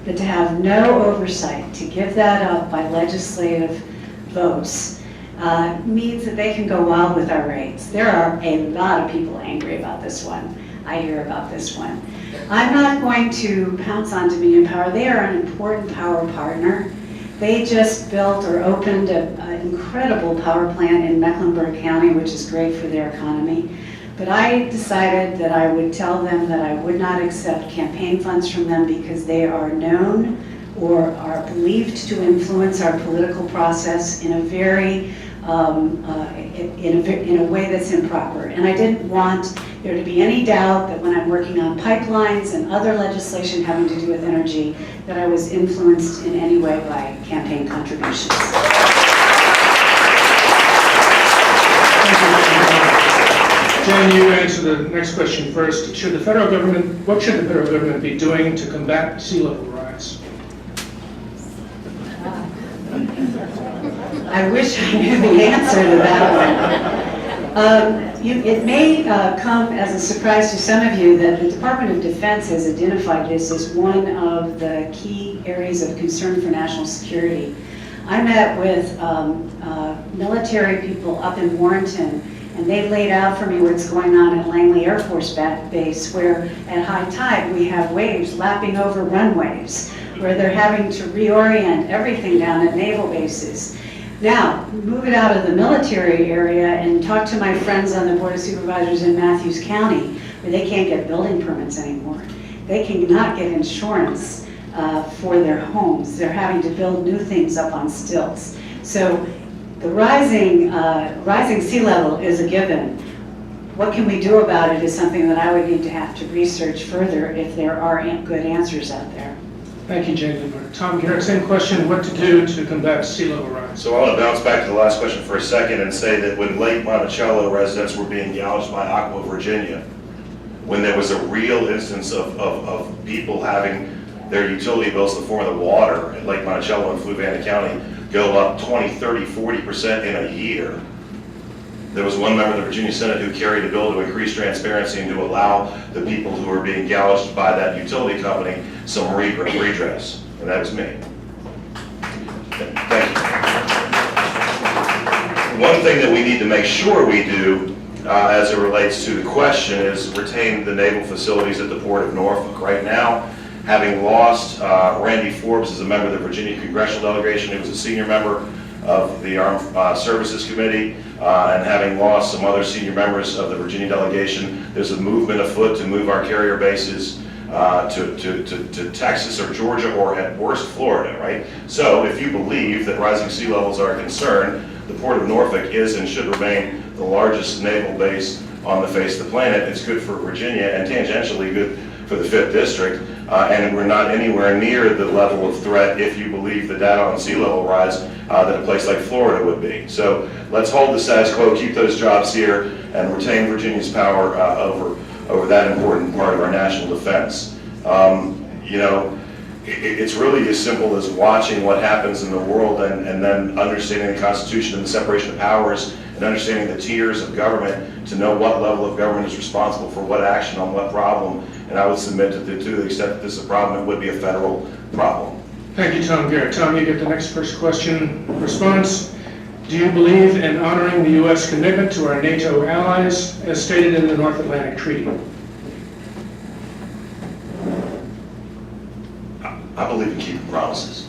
But to have no oversight, to give that up by legislative votes, means that they can go wild with our rates. There are a lot of people angry about this one. I hear about this one. I'm not going to pounce on Dominion Power. They are an important power partner. They just built or opened an incredible power plant in Mecklenburg County, which is great for their economy. But I decided that I would tell them that I would not accept campaign funds from them because they are known or are believed to influence our political process in a very in a way that's improper. And I didn't want there to be any doubt that when I'm working on pipelines and other legislation having to do with energy, that I was influenced in any way by campaign contributions. Jen, you answer the next question first. What should the federal government be doing to combat sea level rise? I wish I knew the answer to that one. It may come as a surprise to some of you that the Department of Defense has identified this as one of the key areas of concern for national security. I met with military people up in Warrenton, and they laid out for me what's going on at Langley Air Force Base, where at high tide we have waves lapping over runways, where they're having to reorient everything down at naval bases. Now, move it out of the military area and talk to my friends on the Board of Supervisors in Matthews County, where they can't get building permits anymore. They cannot get insurance for their homes. They're having to build new things up on stilts. So the rising sea level is a given. What can we do about it is something that I would need to have to research further if there are good answers out there. Thank you, Jane. Tom Garrett, same question. What to do to combat sea level rise? So I want to bounce back to the last question for a second and say that when Lake Monticello residents were being gouged by Aqua Virginia, when there was a real instance of people having their utility bills in the form of the water at Lake Monticello in Fluvanna County go up 20, 30, 40% in a year, there was one member of the Virginia Senate who carried a bill to increase transparency and to allow the people who were being gouged by that utility company some redress, and that was me. Thank you. One thing that we need to make sure we do as it relates to the question is retain the naval facilities at the Port of Norfolk. Right now, having lost Randy Forbes as a member of the Virginia Congressional Delegation, who was a senior member of the Armed Services Committee, and having lost some other senior members of the Virginia delegation, there's a movement afoot to move our carrier bases to Texas or Georgia or at worst Florida, right? So if you believe that rising sea levels are a concern, the Port of Norfolk is and should remain the largest naval base on the face of the planet. It's good for Virginia and tangentially good for the 5th District, and we're not anywhere near the level of threat if you believe the data on sea level rise that a place like Florida would be. So let's hold the status quo, keep those jobs here, and retain Virginia's power over that important part of our national defense. You know, it's really as simple as watching what happens in the world and then understanding the Constitution and the separation of powers and understanding the tiers of government to know what level of government is responsible for what action on what problem. And I would submit that to the extent that this is a problem, it would be a federal problem. Thank you, Tom Garrett. Tom, you get the next first question response. Do you believe in honoring the U.S. commitment to our NATO allies as stated in the North Atlantic Treaty? I believe in keeping promises.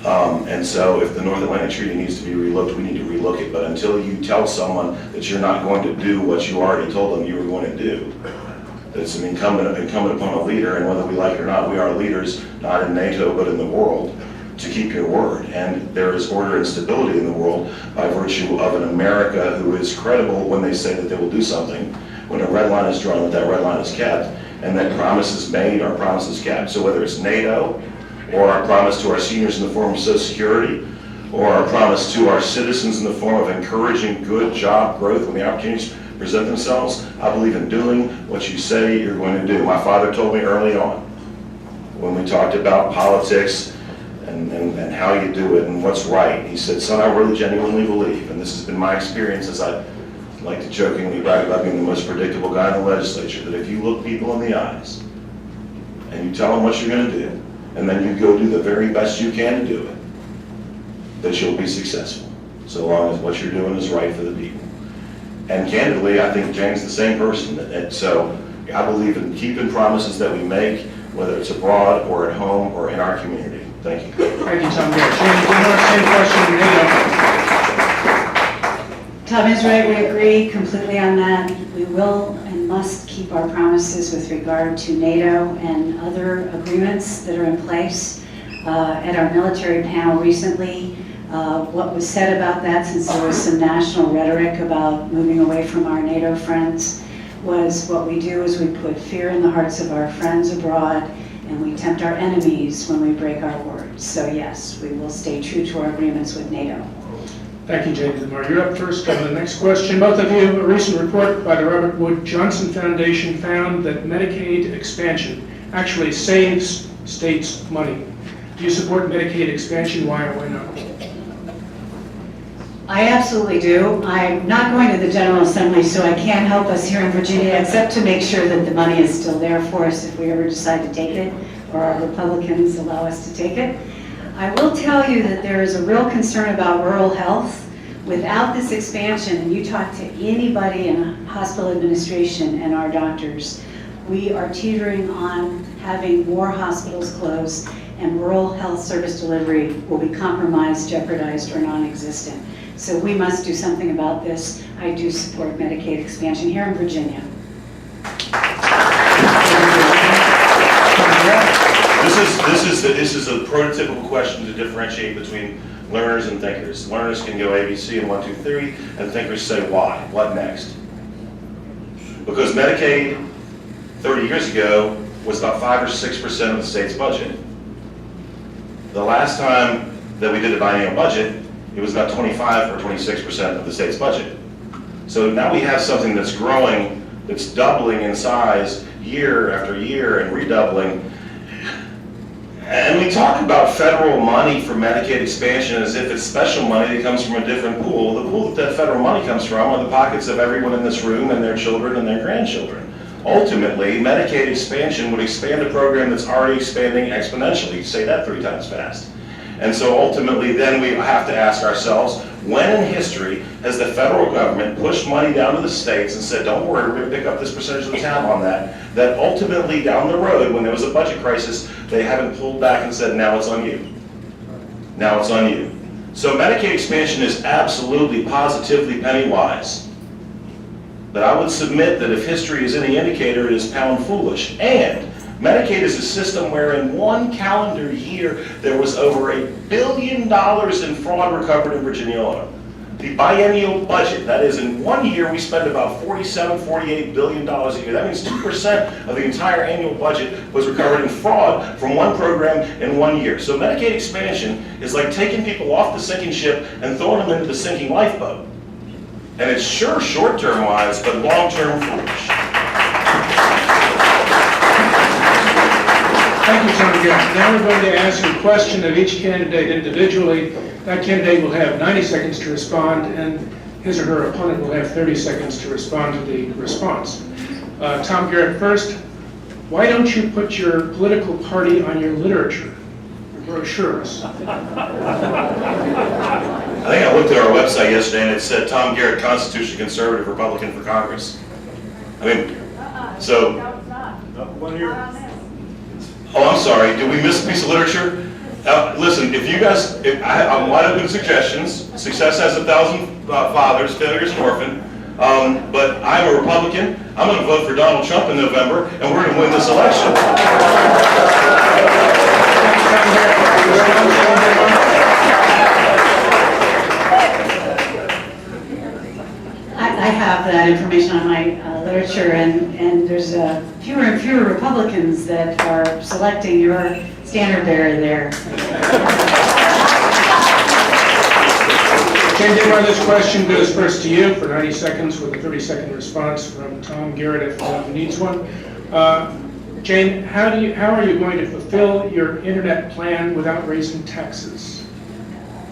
And so if the North Atlantic Treaty needs to be relooked, we need to relook it. But until you tell someone that you're not going to do what you already told them you were going to do, it's an incumbent upon a leader, and whether we like it or not, we are leaders, not in NATO, but in the world, to keep your word. And there is order and stability in the world by virtue of an America who is credible when they say that they will do something, when a red line is drawn, that red line is kept, and that promises made are promises kept. So whether it's NATO, or our promise to our seniors in the form of Social Security, or our promise to our citizens in the form of encouraging good job growth when the opportunities present themselves, I believe in doing what you say you're going to do. My father told me early on, when we talked about politics and how you do it and what's right, he said, son, I really genuinely believe, and this has been my experience as I like to jokingly brag about being the most predictable guy in the legislature, that if you look people in the eyes and you tell them what you're going to do, and then you go do the very best you can to do it, that you'll be successful, so long as what you're doing is right for the people. And candidly, I think Jane's the same person, and so I believe in keeping promises that we make, whether it's abroad or at home or in our community. Thank you. Thank you, Tom Garrett. Jane, one more same question to NATO. Tom is right, we agree completely on that. We will and must keep our promises with regard to NATO and other agreements that are in place. At our military panel recently, what was said about that, since there was some national rhetoric about moving away from our NATO friends, was what we do is we put fear in the hearts of our friends abroad, and we tempt our enemies when we break our words. So yes, we will stay true to our agreements with NATO. Thank you, Jane DeMar. You're up first on the next question. Both of you, a recent report by the Robert Wood Johnson Foundation found that Medicaid expansion actually saves states money. Do you support Medicaid expansion? Why or why not? I absolutely do. I'm not going to the General Assembly, so I can't help us here in Virginia except to make sure that the money is still there for us if we ever decide to take it, or our Republicans allow us to take it. I will tell you that there is a real concern about rural health. Without this expansion, and you talk to anybody in hospital administration and our doctors, we are teetering on having more hospitals close, and rural health service delivery will be compromised, jeopardized, or non-existent. So we must do something about this. I do support Medicaid expansion here in Virginia. This is a prototypical question to differentiate between learners and thinkers. Learners can go ABC and 1, 2, 3, and thinkers say why, what next? Because Medicaid 30 years ago was about 5 or 6% of the state's budget. The last time that we did a biennial budget, it was about 25 or 26% of the state's budget. So now we have something that's growing, that's doubling in size year after year and redoubling. And we talk about federal money for Medicaid expansion as if it's special money that comes from a different pool. The pool that federal money comes from are the pockets of everyone in this room and their children and their grandchildren. Ultimately, Medicaid expansion would expand a program that's already expanding exponentially. Say that 3 times fast. And so ultimately then we have to ask ourselves, when in history has the federal government pushed money down to the states and said, don't worry, we're going to pick up this percentage of the tab on that, that ultimately down the road, when there was a budget crisis, they haven't pulled back and said, now it's on you. Now it's on you. So Medicaid expansion is absolutely, positively penny-wise. But I would submit that if history is any indicator, it is pound foolish. And Medicaid is a system where in one calendar year, there was over $1 billion in fraud recovered in Virginia alone. The biennial budget, that is in 1 year, we spend about $48 billion a year. That means 2% of the entire annual budget was recovered in fraud from one program in 1 year. So Medicaid expansion is like taking people off the sinking ship and throwing them into the sinking lifeboat. And it's sure short-term wise, but long-term foolish. Thank you, Senator Garrett. Now we're going to ask a question of each candidate individually. That candidate will have 90 seconds to respond, and his or her opponent will have 30 seconds to respond to the response. Tom Garrett first. Why don't you put your political party on your literature, your brochures? I think I looked at our website yesterday and it said Tom Garrett, Constitution Conservative, Republican for Congress. I mean, so. Oh, I'm sorry. Did we miss a piece of literature? Listen, if you guys, I'm wide open to suggestions. Success has 1,000 fathers, failures an orphan. But I'm a Republican. I'm going to vote for Donald Trump in November, and we're going to win this election. I have that information on my literature, and there's fewer and fewer Republicans that are selecting your standard bearer there. Jane DeMar, this question goes first to you for 90 seconds with a 30-second response from Tom Garrett if he needs one. Jane, how are you going to fulfill your internet plan without raising taxes?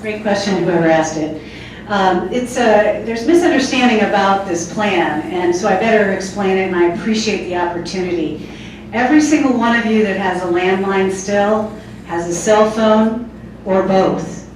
Great question, whoever asked it. There's misunderstanding about this plan, and so I better explain it, and I appreciate the opportunity. Every single one of you that has a landline still, has a cell phone, or both,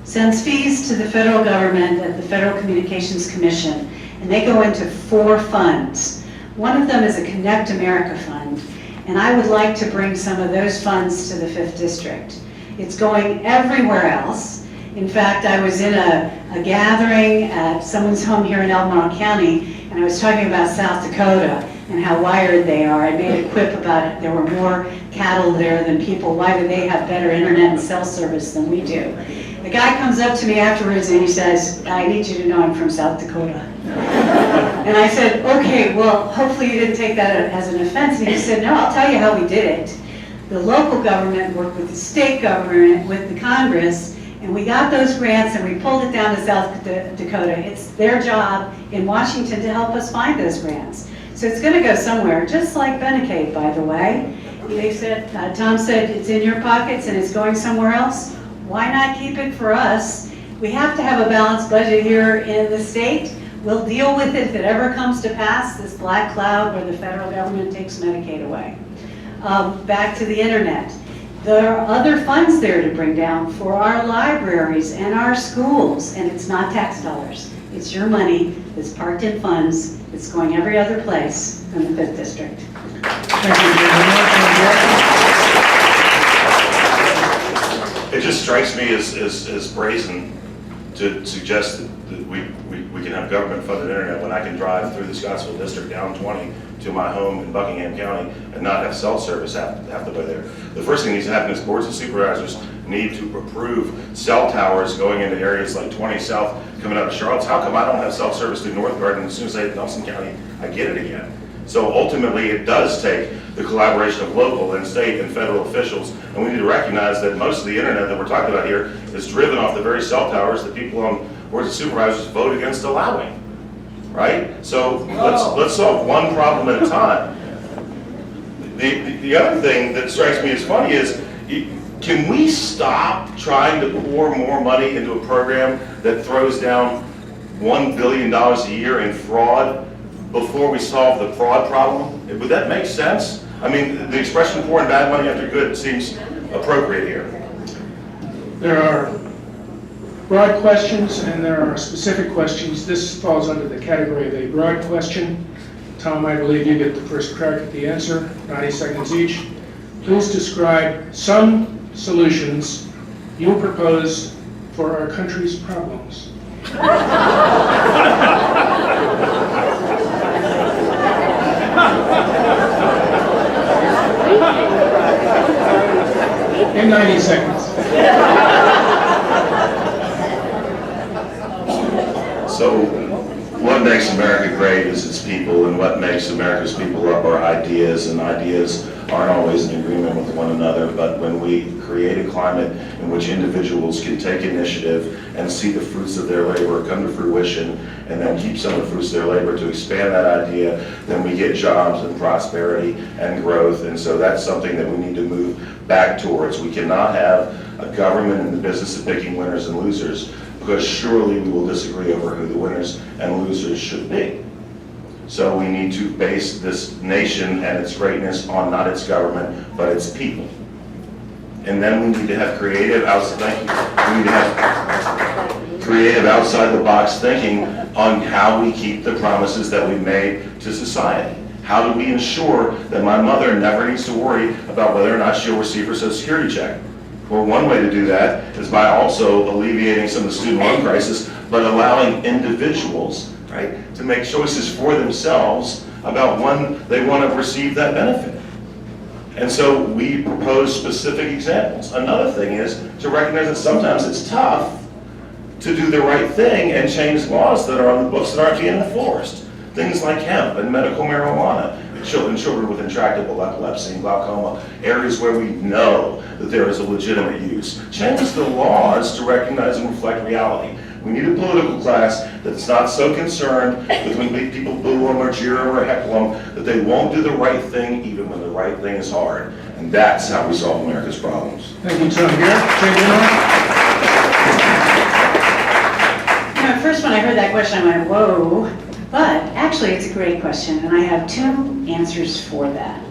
sends fees to the federal government at the Federal Communications Commission, and they go into 4 funds. One of them is a Connect America Fund, and I would like to bring some of those funds to the 5th District. It's going everywhere else. In fact, I was in a gathering at someone's home here in Albemarle County, and I was talking about South Dakota and how wired they are. I made a quip about it. There were more cattle there than people. Why do they have better internet and cell service than we do? The guy comes up to me afterwards and he says, I need you to know I'm from South Dakota. And I said, okay, well, hopefully you didn't take that as an offense. And he said, no, I'll tell you how we did it. The local government worked with the state government, with the Congress, and we got those grants and we pulled it down to South Dakota. It's their job in Washington to help us find those grants. So it's going to go somewhere, just like Medicaid, by the way. They said, Tom said, it's in your pockets and it's going somewhere else. Why not keep it for us? We have to have a balanced budget here in the state. We'll deal with it if it ever comes to pass, this black cloud where the federal government takes Medicaid away. Back to the internet. There are other funds there to bring down for our libraries and our schools, and it's not tax dollars. It's your money that's parked in funds that's going every other place in the 5th District. Thank you very much. It just strikes me as brazen to suggest that we can have government-funded internet when I can drive through the Scottsville district down 20 to my home in Buckingham County and not have cell service half the way there. The first thing that needs to happen is boards of supervisors need to approve cell towers going into areas like 20 South coming up to Charlottesville. How come I don't have cell service through North Garden, and as soon as I hit Nelson County, I get it again? So ultimately, it does take the collaboration of local and state and federal officials, and we need to recognize that most of the internet that we're talking about here is driven off the very cell towers that people on boards of supervisors vote against allowing, right? So let's solve one problem at a time. The other thing that strikes me as funny is, can we stop trying to pour more money into a program that throws down $1 billion a year in fraud before we solve the fraud problem? Would that make sense? I mean, the expression pouring bad money after good seems appropriate here. There are broad questions and there are specific questions. This falls under the category of a broad question. Tom, I believe you get the first crack at the answer, 90 seconds each. Please describe some solutions you propose for our country's problems. In 90 seconds. So what makes America great is its people, and what makes America's people up are ideas, and ideas aren't always in agreement with one another, but when we create a climate in which individuals can take initiative and see the fruits of their labor come to fruition, and then keep some of the fruits of their labor to expand that idea, then we get jobs and prosperity and growth, and so that's something that we need to move back towards. We cannot have a government in the business of picking winners and losers, because surely we will disagree over who the winners and losers should be. So we need to base this nation and its greatness on not its government, but its people. And then we need to have creative outside the box thinking on how we keep the promises that we've made to society. How do we ensure that my mother never needs to worry about whether or not she'll receive her Social Security check? Well, one way to do that is by also alleviating some of the student loan crisis, but allowing individuals, right, to make choices for themselves about when they want to receive that benefit. And so we propose specific examples. Another thing is to recognize that sometimes it's tough to do the right thing and change laws that are on the books that aren't being enforced. Things like hemp and medical marijuana, children with intractable epilepsy and glaucoma, areas where we know that there is a legitimate use. Change the laws to recognize and reflect reality. We need a political class that's not so concerned with when people boo them or jeer them or heckle them that they won't do the right thing even when the right thing is hard. And that's how we solve America's problems. Thank you, Tom. First when I heard that question, I went, whoa. But actually, it's a great question, and I have two answers for that.